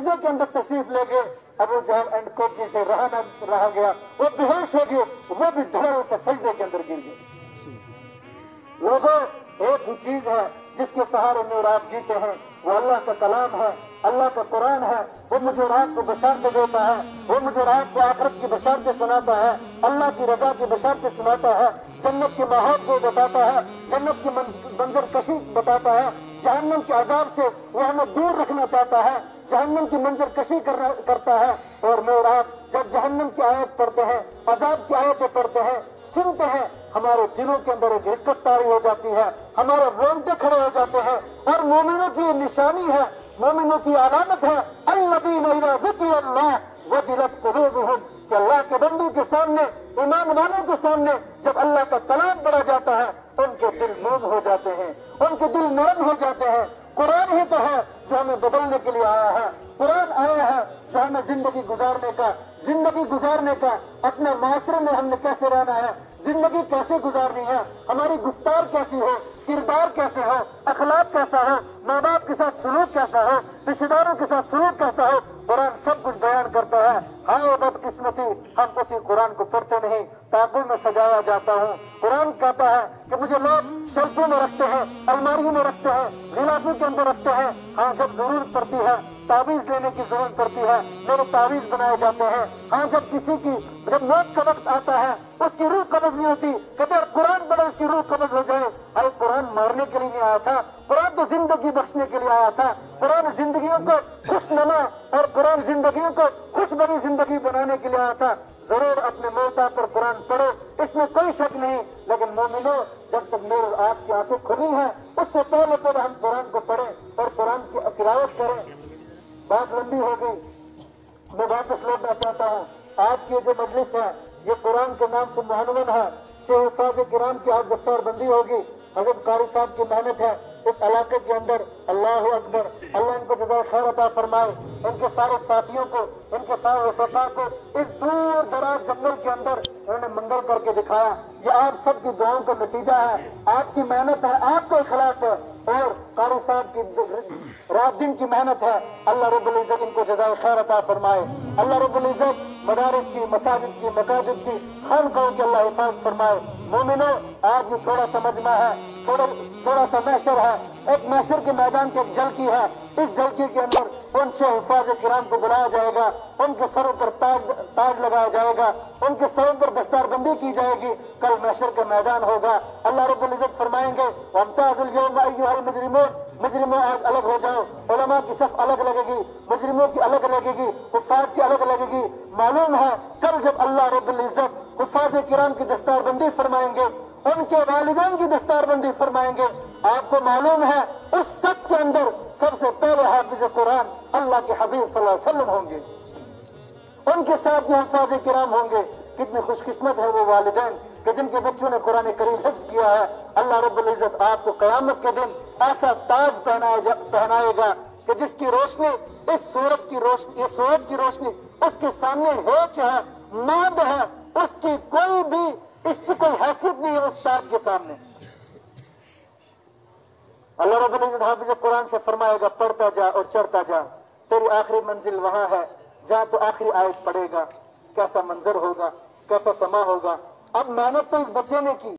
سجدے کے اندر تشریف لے گئے، ابو جہل اینڈ کوٹی سے رہا نہ رہا گیا، وہ بے ہوش ہو گئے، وہ بھی دھڑے سے سجدے کے اندر گر گئے۔ لوگوں، ایک ہی چیز ہے جس کے سہارے میں اور آپ جیتے ہیں، وہ اللہ کا کلام ہے، اللہ کا قرآن ہے۔ وہ مجھے اور آپ کو بشارتیں دیتا ہے، وہ مجھے اور آپ کو آخرت کی بشارتیں سناتا ہے، اللہ کی رضا کی بشارتیں سناتا ہے، جنت کے ماحول کو بتاتا ہے، جنت کی منظر کشی بتاتا ہے، جہنم کے عذاب سے وہ ہمیں دور رکھنا چاہتا ہے، جہنم کی منظر کشی کرتا ہے۔ اور میں اور آپ جب جہنم کی آیت پڑھتے ہیں، عذاب کی آیتیں پڑھتے ہیں، سنتے ہیں، ہمارے دلوں کے اندر ایک حرکت طاری ہو جاتی ہے، ہمارے رونگٹے کھڑے ہو جاتے ہیں۔ اور مومنوں کی نشانی ہے، مومنوں کی علامت ہے، الذین اذا ذکر اللہ وجلت قلوبہم، کہ اللہ کے بندوں کے سامنے، ایمان والوں کے سامنے جب اللہ کا کلام پڑھا جاتا ہے، ان کے دل موم ہو جاتے ہیں، ان کے دل نرم ہو جاتے ہیں۔ قرآن ہی تو ہے جو ہمیں بدلنے کے لیے آیا ہے، قرآن آیا ہے جو ہمیں زندگی گزارنے کا اپنے معاشرے میں ہم نے کیسے رہنا ہے، زندگی کیسے گزارنی ہے، ہماری گفتار کیسی ہو، کردار کیسے ہو، اخلاق کیسا ہو، ماں باپ کے ساتھ سلوک کیسا ہو، رشتے داروں کے ساتھ سلوک کیسا ہو، قرآن سب کچھ بیان کرتا ہے۔ ہائے بدقسمتی، ہم کسی قرآن کو پڑھتے نہیں، تابوں میں سجایا جاتا ہوں۔ قرآن کہتا ہے کہ مجھے لوگ شیلفوں میں رکھتے ہیں، الماریوں میں رکھتے ہیں، غلافوں کے اندر رکھتے ہیں، ہاں جب ضرورت پڑتی ہے، تعویذ لینے کی ضرورت پڑتی ہے، میرے تعویذ بنائے جاتے ہیں، ہاں جب موت کا وقت آتا ہے اس کی روح قبض نہیں ہوتی، کہتے ہیں قرآن پڑھو اس کی روح قبض ہو جائے۔ ارے قرآن مارنے کے لیے نہیں آیا تھا، قرآن تو زندگی بخشنے کے لیے آیا تھا، قرآن زندگیوں کو خوش نما اور قرآن زندگیوں کو خوش بری زندگی بنانے کے لیے آیا تھا۔ ضرور اپنے موتا پر قرآن پڑھو، اس میں کوئی شک نہیں، لیکن مومنوں، جب تک میرے اور آپ کی آنکھیں کھلی ہیں اس سے پہلے ہم قرآن کو پڑھیں اور قرآن کی تلاوت کریں۔ بات لمبی ہو گئی، میں واپس لوٹنا چاہتا ہوں۔ آج کی جو مجلس ہے یہ قرآن کے نام سے معنون ہے، 6 حفاظ کرام کی آج دستار بندی ہوگی، حضرت قاری صاحب کی محنت ہے اس علاقے کے اندر۔ اللہ اکبر، اللہ ان کو جزائے خیر عطا فرمائے، ان کے سارے ساتھیوں کو، ان کے سارے رفقا کو اس دور دراز جنگل کے اندر انہوں نے منگل کر کے دکھایا۔ یہ آپ سب کی دعاؤں کا نتیجہ ہے، آپ کی محنت ہے، آپ کا اخلاص ہے، اور قاری صاحب کی رات دن کی محنت ہے۔ اللہ رب العزت ان کو جزائے خیر عطا فرمائے، اللہ رب العزت مدارس کی، مساجد کی، مساجد کی، خانقاہوں کی اللہ حفاظت فرمائے۔ مومنوں، آج بھی تھوڑا سا مجمع ہے، تھوڑا سا محشر ہے، ایک محشر کے میدان کی ایک جھلکی ہے، اس جھلکی کے اندر ان 6 حفاظ کرام کو بلایا جائے گا، ان کے سروں پر تاج لگایا جائے گا، ان کے سروں پر دستار بندی کی جائے گی، کل محشر کا میدان ہوگا۔ اللہ رب العزت فرمائیں گے وَامْتَازُوا الْيَوْمَ أَيُّهَا الْمُجْرِمُونَ، مجرموں آج الگ ہو جاؤ، علماء کی صف الگ لگے گی، مجرموں کی الگ لگے گی، حفاظ کی الگ لگے گی۔ معلوم ہے کل جب اللہ رب العزت حفاظ کرام کی دستار بندی فرمائیں گے، ان کے والدین کی دستار بندی فرمائیں گے، آپ کو معلوم ہے اس صف کے اندر سب سے پہلے حافظ قرآن اللہ کے حبیب صلی اللہ علیہ وسلم ہوں گے، ان کے ساتھ یہ حفاظ کرام ہوں گے۔ کتنے خوش قسمت ہے وہ والدین کہ جن کے بچوں نے قرآن کریم حفظ کیا ہے۔ اللہ رب العزت آپ کو قیامت کے دن ایسا تاج پہنائے گا کہ جس کی روشنی اس سورج کی روشنی اس کے سامنے ہیچ ہے، ماند ہے، اس کی کوئی حیثیت نہیں ہے اس تاج کے سامنے۔ اللہ رب العزت حافظ قرآن سے فرمائے گا پڑھتا جا اور چڑھتا جا، تیری آخری منزل وہاں ہے جہاں تو آخری آیت پڑھے گا۔ کیسا منظر ہوگا، کیسا سما ہوگا۔ اب محنت تو اس بچے نے کی،